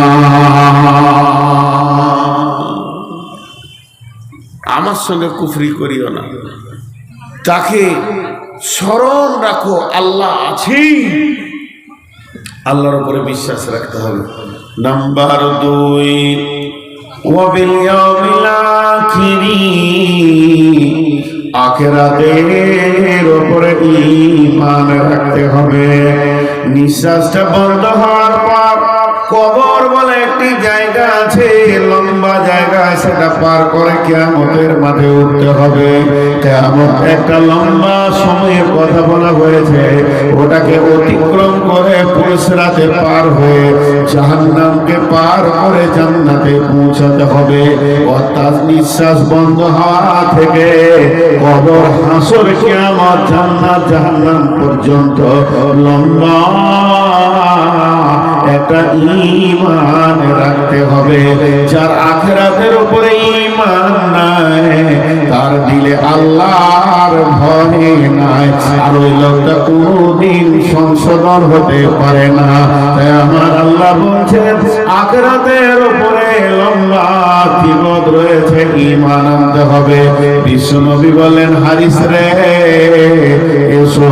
আমার সঙ্গে কুফরি করিও না। তাকে স্মরণ রাখো, আল্লাহ আছেই, আল্লাহর উপরে বিশ্বাস রাখতে হবে। নাম্বার 2, ওয়া বিল ইয়াউমিল আখিরি, আখিরাতের উপরে ঈমান রাখতে হবে। নিঃশ্বাসটা বন্ধ হওয়ার পর কবর বলে একটি জায়গা আছে, লম্বা জায়গা, সেটা পার করে কিয়ামতের মাঠে উঠতে হবে। কিয়ামত একটা লম্বা সময়ের কথা বলা হয়েছে, ওটাকে অতিক্রম করে পুরুষরাতে পার হয়ে জাহান্নামকে পার করে জান্নাতে পৌঁছাতে হবে। অর্থাৎ নিঃশ্বাস বন্ধ হওয়া থেকে কবর, হাসর, কিয়ামত, জান্নাত, জাহান্নাম পর্যন্ত লম্বা একটা ঈমান রাখতে হবে। যার আখিরাতের উপরে ঈমান নাই, তার দিলে আল্লাহর ভয় হয় নাই, আর ওই লোকটা কোনদিন সংশোধন হতে পারে না। তাই আমার আল্লাহ বলছেন আখিরাতের উপরে লম্বা বিপদ রয়েছে, ঈমান আনতে হবে। বিশ্বনবী বলেন হারিস রে এসো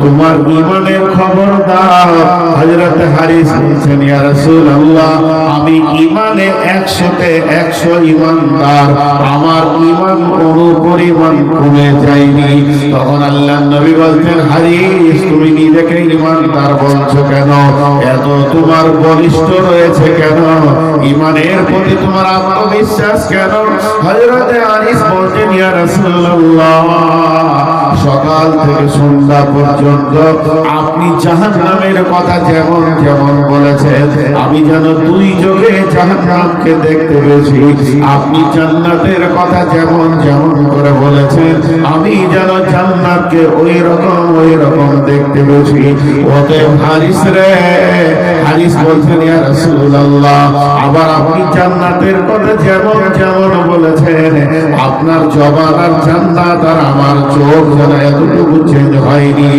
তোমার ঈমানের খবর দাও। হযরত হারিস বলছেন ইয়া রাসূলুল্লাহ আমি ঈমানে 100-তে 100 ঈমানদার, আমার ঈমান কোনো পরিমাণ কমে যায়নি। তখন আল্লাহর নবী বলছেন হারিস তুমি নিজেকে ঈমানদার বলছো কেন? এত তোমার বলিষ্ঠ রয়েছে কেন? ঈমানের প্রতি তোমার আত্মবিশ্বাস কেন? হযরত হারিস বলছেন ইয়া রাসূলুল্লাহ সকাল থেকে সন্ধ্যা পর্যন্ত আপনি জাহান্নামের কথা যেমন যেমন বলেছেন আমি যেন দুই চোখে জাহান্নামকে দেখতে পেয়েছি। আপনি জান্নাতের কথা যেমন যেমন করে বলেছেন আমি যেন জান্নাতকে ওই রকম দেখতে পেয়েছি। অতএব হারিস রে, হারিস বলছেন ইয়া রাসূলুল্লাহ আবার আপনি জান্নাতের কথা যেমন যেমন বলেছেন আপনার জবান আর জান্নাত আর আমার চোখ যেন এতটুকু চেঞ্জ হয়নি।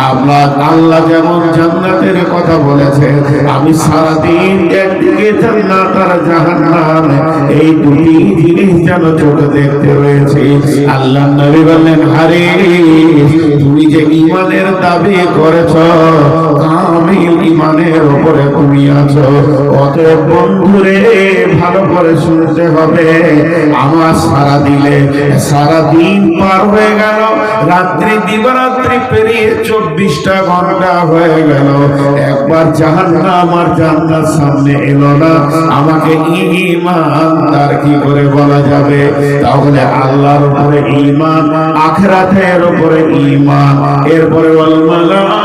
আপনার আল্লাহ যেমন জান্নাতের কথা বলেছেন আমি সারাদিন একদিকে জান্নাত আর জাহান্নাম এই দুটি জিনিস যেন চোখে দেখতে রয়েছে। আল্লাহর নবী বললেন হারিস তুমি যে ঈমানের দাবি করেছো কামিল ঈমানের উপরে তুমি আছো। অতএব বন্ধুরে ভালো করে শুনতে হবে আমার সারাদিন পার হয়ে গেল, রাত্রি দিবারাত্রি পেরিয়ে 24টা ঘন্টা হয়ে গেল, একবার জাহান্নাম আর জান্নাত সামনে এলো না, আমাকে ঈমানদার কি করে বলা যাবে? তাহলে আল্লাহর উপরে ঈমান, আখিরাতের উপরে ঈমান, এরপরে ওয়াল মালাইকা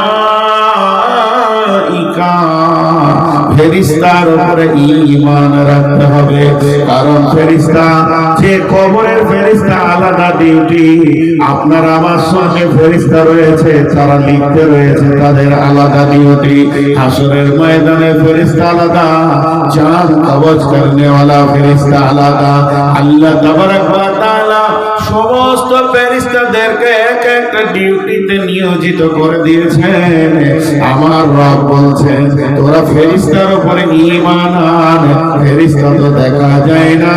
ফেরেশতার উপরে ঈমান রাখতে হবে। কারণ ফেরেশতা যে কবরের ফেরেশতা আলাদা ডিউটি, আপনার আমার সঙ্গে ফেরেশতা রয়েছে তারা লিখতে রয়েছে তাদের আলাদা ডিউটি। হাসরের ময়দানে ফেরেশতা আলাদা, জান কবজ করনে वाला ফেরেশতা আলাদা। আল্লাহ তাবারক ওয়া তাআলা সমস্ত ফেরেশতাদেরকে এক একটা ডিউটিতে নিয়োজিত করে দিয়েছেন। আমার রব বলছেন তোরা ফেরেশতার উপরে ঈমান আন। ফেরেশতা তো দেখা যায় না,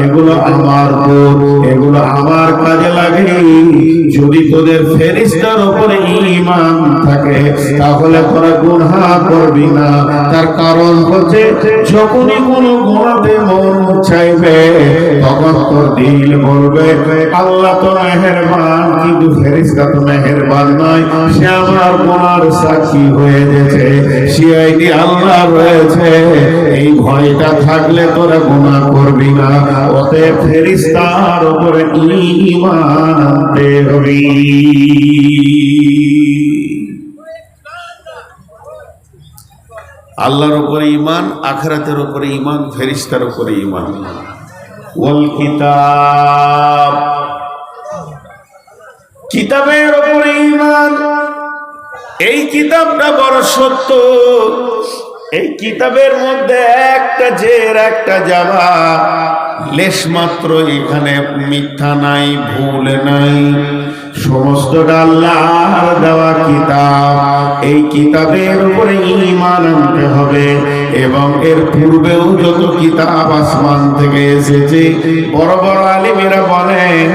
এগুলো আমার গুণ, এগুলো আমার কাজে লাগে। যদি তোদের ফেরেশতার উপরে ঈমান থাকে তাহলে তোরা গুনাহ করবি না। তার কারণ হচ্ছে যখনই কোনো গুনাহতে মন চাইবে তখন তোর দিল বলবে আল্লাহ তো মেহেরবান, কিন্তু ফেরেশতা তো মেহেরবান নয়, সে আমার গুনার সাক্ষী হয়ে গেছে, সিআইডি আল্লাহ রয়েছে। এই ভয়টা থাকলে তোরা গুনাহ করবি না। অতএব ফেরেশতার উপরে ঈমান আনতে হবে। আল্লাহর উপরে ঈমান, আখিরাতের উপরে ঈমান, ফেরেশতার উপরে ঈমান। ওয়াল কিতাব, কিতাবের উপরে ঈমান। এই কিতাবটা বড় সত্য, এই কিতাবের মধ্যে একটা জের একটা জামা, লেশ মাত্র এখানে মিথ্যা নাই, ভুল নাই, সমস্তটা আল্লাহর দেওয়া কিতাব। এই কিতাবের উপরে ঈমান আনতে হবে। এবং এর পূর্বেও যত কিতাব আসমান থেকে এসেছে বড় বড় আলিমেরা বলেন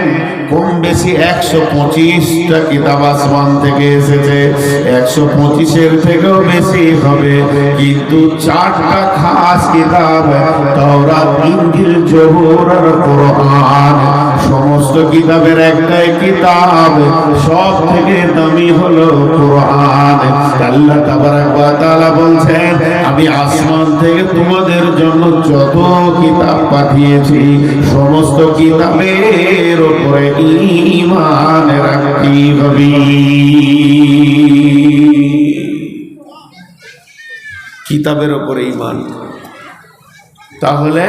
কম বেশি 125টা কিতাব আসমান থেকে এসেছে, 125-এর থেকেও বেশি হবে। কিন্তু 4টা খাস কিতাব তাওরাত, ইনজিল, জবুর আর কোরআন, সমস্ত কিতাবের একটাই কিতাব, সব থেকে দামি হলো কোরআন। আল্লাহ তাবারক ওয়া তাআলা বলছেন আমি আসমান থেকে তোমাদের জন্য যত কিতাব পাঠিয়েছি সমস্ত কিতাবের উপরে ঈমান রাখতে হবে। কিতাবের উপরে ঈমান। তাহলে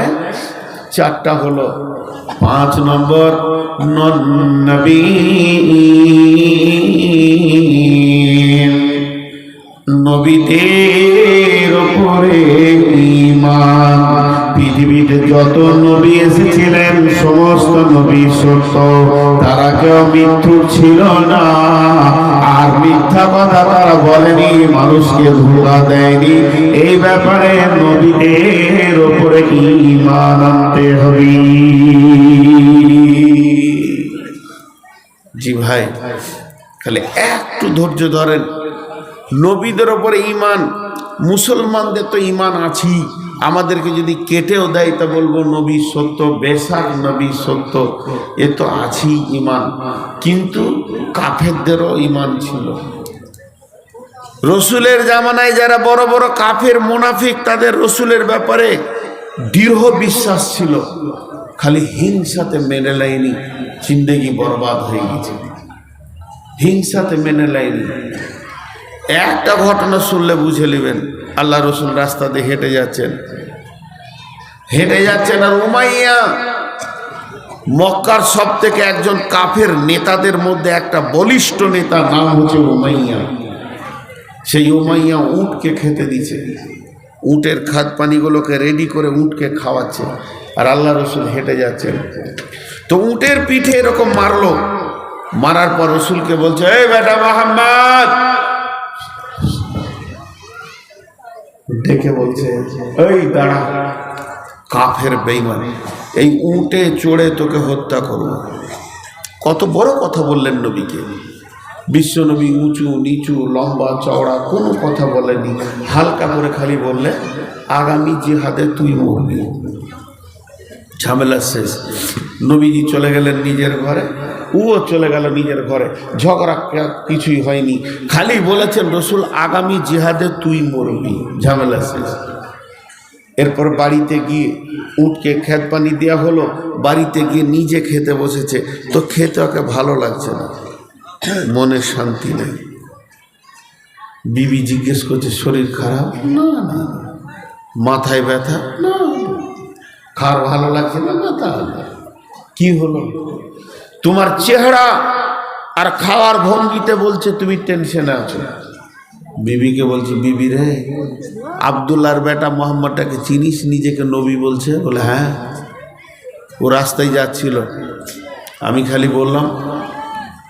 4টা হলো। 5 নম্বর নবী, নবীদের উপরে ঈমান। পৃথিবীতে যত নবী এসেছিলেন সমস্ত নবী সত্য, তারা কেউ মিথ্যুক ছিল না। আর মিথ্যা কথা তারা বলেনি, মানুষকে ধোঁকা দেয়নি। এই ব্যাপারে নবীদের উপরে ঈমান আনতে হবে। জি ভাই, খালি একটু ধৈর্য ধরেন। নবীদের উপরে ঈমান, মুসলমানদের তো ঈমান আছেই, আমাদেরকে যদি কেটেও দেয় তা বলবো নবী সত্য, বেশাক নবী সত্য, এ তো আছেই ঈমান। কিন্তু কাফেরদেরও ঈমান ছিল। রসুলের জামানায় যারা বড় বড় কাফের মুনাফিক, তাদের রসুলের ব্যাপারে দৃঢ় বিশ্বাস ছিল, খালি হিংসাতে মেনে লাইনি, জিন্দেগি বরবাদ হয়ে গেছে। হিংসাতে মেনে লাইনি। একটা ঘটনা শুনলে বুঝে নেবেন। আল্লাহ রসুল রাস্তা দিয়ে হেঁটে যাচ্ছেন আর উমাইয়া, মক্কার সব থেকে একজন কাফের নেতাদের মধ্যে একটা বলিষ্ঠ নেতা, নাম হচ্ছে উমাইয়া। সেই উমাইয়া উটকে খেতে দিচ্ছে, উটের খাদ পানিগুলোকে রেডি করে উটকে খাওয়াচ্ছে, আর আল্লাহ রসুল হেঁটে যাচ্ছেন। তো উটের পিঠে এরকম মারলো, মারার পর রসুলকে বলছে, এই বেটা মুহাম্মদ, ডেকে বলছে, এই দাঁড়া, কাফের বেঈমান, এই উটে চড়ে তোকে হত্যা করব। কত বড় কথা বললেন নবীকে। বিশ্ব নবী উঁচু নিচু লম্বা চওড়া কোনো কথা বলেনি, হালকা করে খালি বললে, আগামী জিহাদে তুই মরবি। ঝামেলা শেষ। নবীজি চলে গেলেন নিজের ঘরে, ও চলে গেল নিজের ঘরে, ঝগড়া কিছুই হয়নি, খালি বলেছেন রসুল আগামী জিহাদে তুই মরবি, ঝামেলা শেষ। এরপর বাড়িতে গিয়ে উটকে খেত পানি দেওয়া হলো, বাড়িতে গিয়ে নিজে খেতে বসেছে, তো খেতে ওকে ভালো লাগছে না, মনে শান্তি নেই। বিবি জিজ্ঞেস করছে, শরীর খারাপ? না না। মাথায় ব্যথা? না। খাওয়ার ভালো লাগছে না? না। তাহলে কি হলো? তোমার চেহারা আর খাওয়ার ভঙ্গিতে বলছে তুমি টেনশনে আছো। বিবিকে বলছে, বিবি রে, আব্দুল্লাহর বেটা মোহাম্মদটাকে চিনিস? নিজেকে নবী বলছে। বলে হ্যাঁ, ও রাস্তায় যাচ্ছিল, আমি খালি বললাম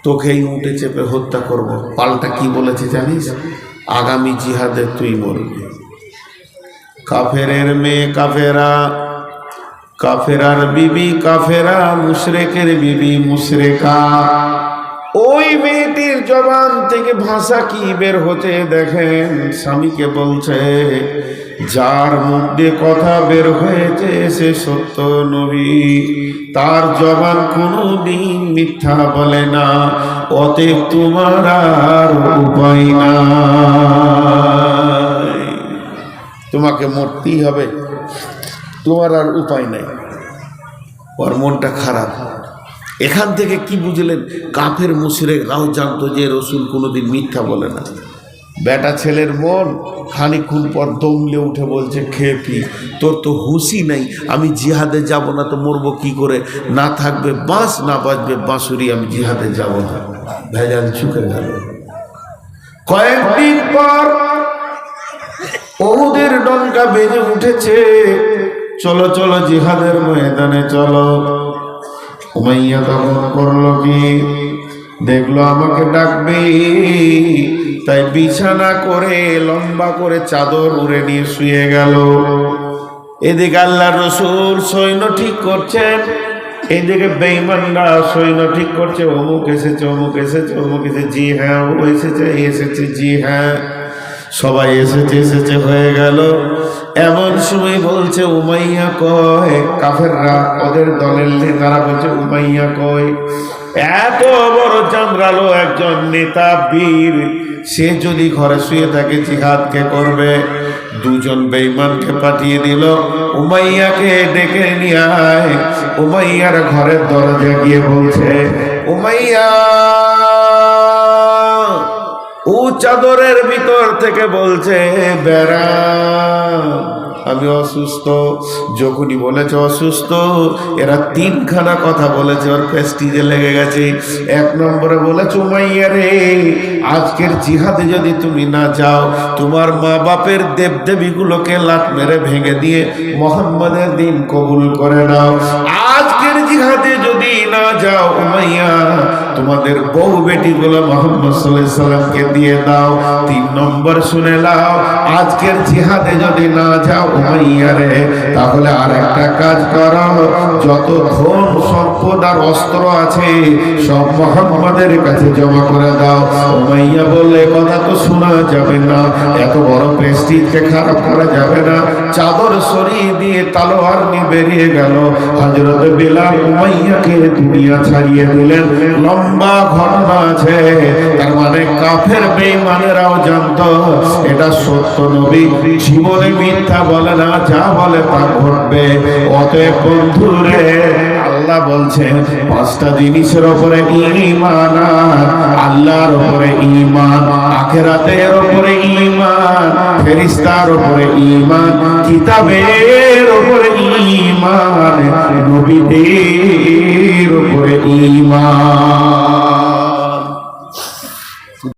তোকেই উঠে চেপে হত্যা করব। পাল্টা কি বলেছে জানিস? আগামী জিহাদে তুই মরবি। কাফেরের মেয়ে কাফেরা, কাফেরার বিবি কাফেরা, মুশরিকের বিবি মুশরিকা। ওই মেয়েটির জবান থেকে ভাষা কি বের হতে দেখেন, স্বামীকে বলছে, যার মুখ দিয়ে কথা বের হয়েছে সে সত্য নবী, তার জবান কোনোদিন মিথ্যা বলে না, অতএব তোমার আর উপায় নাই, তোমাকে মরতেই হবে, তোমার আর উপায় নাই। ওর মনটা খারাপ। এখান থেকে কি বুঝলেন? কাফের মুশরিকরাও জানতো যে রসুল কোনোদিন মিথ্যা বলে না। বেটা ছেলের মন খানিকক্ষণ পর দমলে উঠে বলছে, খেয়ে পি, তোর তো হুঁশি নাই, আমি জিহাদে যাব না তো মরবো কি করে? না থাকবে বাঁশ, না বাজবে বাঁশুরি, আমি জিহাদে যাব না। ভেজাল চুকে গেল। কয়েকদিন পর উহুদের ডঙ্কা বেজে উঠেছে, চলো চলো জিহাদের ময়দানে চলো। উমাইয়া তখন করলো কি, দেখলো আমাকে ডাকবে, তাই বিছানা করে লম্বা করে চাদর উড়ে নিয়ে শুয়ে গেল। এদিকে আল্লাহর রাসূল সৈন্য ঠিক করছেন, এইদিকে বেঈমানরা সৈন্য ঠিক করছে, অমুক এসেছে, অমুক এসেছে, অমুক এসেছে, জি হ্যাঁ ও এসেছে, জি হ্যাঁ সবাই এসেছে হয়ে গেল। এমন সময় বলছে, উমাইয়া কয়, কাফেররা ওদের দলের নেতারা বলছে, উমাইয়া কয়, এত বড় চামড়ালো একজন নেতা বীর, সে যদি ঘরে শুয়ে থাকে জিহাদ কে করবে? দুজন বেঈমানকে পাঠিয়ে দিল, উমাইয়াকে ডেকে নিয়ে আয়। উমাইয়ার ঘরের দরজা গিয়ে বলছে, উমাইয়া, ও চাদরের ভিতর থেকে বলছে, বেড়া আমি অসুস্থ। যখনই বলেছে অসুস্থ, এরা তিনখানা কথা বলেছে, ওর প্রেস্টিজে লেগে গেছে। এক নম্বরে বলেছে, উমাইয়া রে, আজকের জিহাদে যদি তুমি না যাও, তোমার মা বাপের দেবদেবীগুলোকে লাত মেরে ভেঙে দিয়ে মোহাম্মদের দিন কবুল করে নাও। আজকের জিহাদে যদি না যাও উমাইয়া, তোমাদের বউ বেটিগুলো মোহাম্মদ সাল্লাল্লাহু আলাইহি সাল্লামকে দিয়ে দাও। তিন নম্বর শুনে নাও, আজকের জিহাদে যদি না যাও উমাইয়া রে, তাহলে আরেকটা কাজ করো, যত ধন সম্পদ আর অস্ত্র আছে সব মোহাম্মদের কাছে জমা করে দাও। উমাইয়া বললে, কথা তো শোনা যাবে না, এত বড় প্রেস্টিজকে খারাপ করা যাবে না। চাদর সরিয়ে দিয়ে তলোয়ার নিয়ে বেরিয়ে গেল। হযরত বিলাল উমাইয়াকে দুনিয়া ছাড়িয়ে দিলেন। লম্বা ঘটনা আছে, তার মানে কাফের বেঈমানেরাও জানতো এটা সত্য নবী, জীবনে মিথ্যা বলে না, যা বলে তা ঘটবে। অতএব বন্ধুরে, আল্লাহ বলছেন পাঁচটা জিনিসের উপরে ঈমান, আল্লাহর উপরে ঈমান, আখিরাতের উপরে ঈমান, ফেরেশতার উপরে ঈমান, কিতাবের উপরে ঈমান, নবীদের উপরে ঈমান।